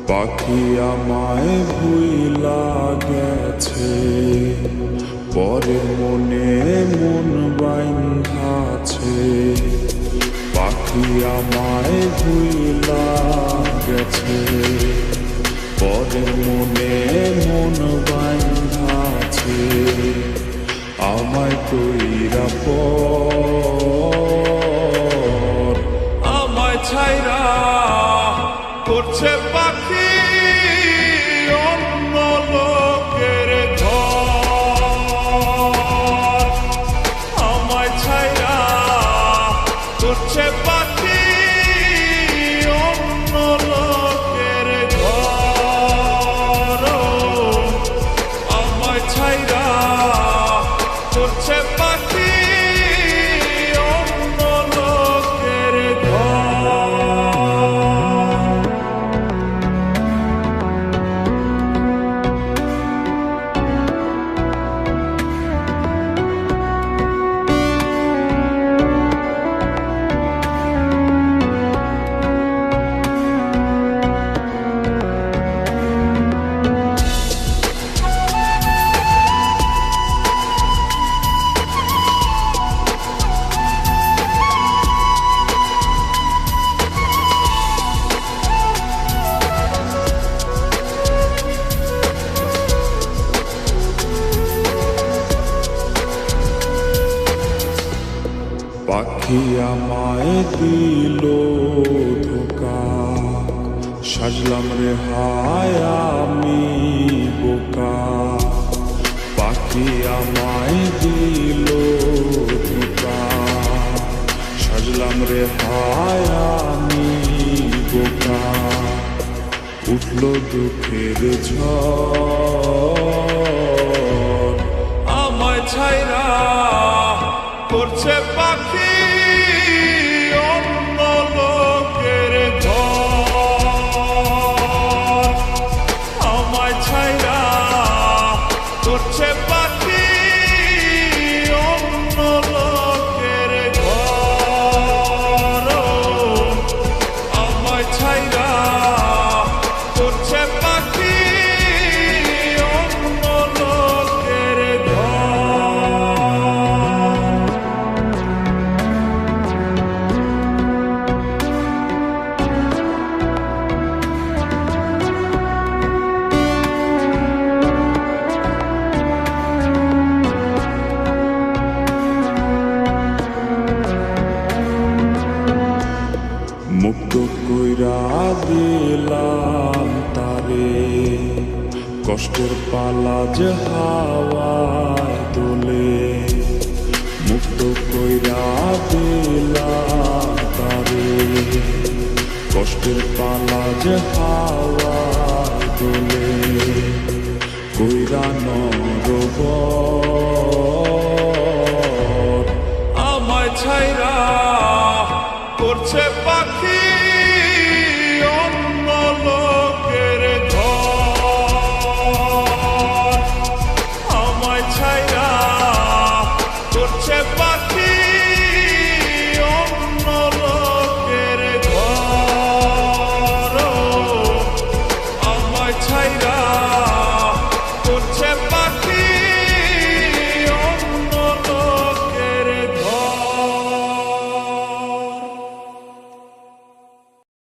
পাখি আমায় ভুইলা গেছে, পরের মনে মন বাইন্ধাছে। পাখি আমায় ভুইলা গেছে, পরের মনে মন বাইন্ধাছে। আমায় কইরা পর আমায় ছাইরা করছে পাখি অন্য লোকের ঘর। আমায় ছাইরা করছে পাখি অন্য লোকের ঘর। আমায় ছাইরা করছে পাখি অন্য লোকের ঘর। পাখি আমায় দিল ধোকা, সাজলাম রে হায় আমি বোকা। পাখি আমায় দিল ধোকা, সাজলাম রে হায় আমি বোকা। উঠল দুঃখের ঝড়, আমায় ছাইরা করছে পাখি অন্য লোকের ঘর। আমায় ছাইরা করছে পাখি অন্য লোকের ঘর। আমায় ছাইরা করছে পাখি অন্য লোকের ঘর। মুক্ত কইরা দিলাম তারে, কষ্টের পালা যে হাওয়ায় দোলে। মুক্ত কইরা দিলাম তারে, কষ্টের পালা যে হাওয়ায় দোলে। কইরা নরবর আমায় ছাইরা করছে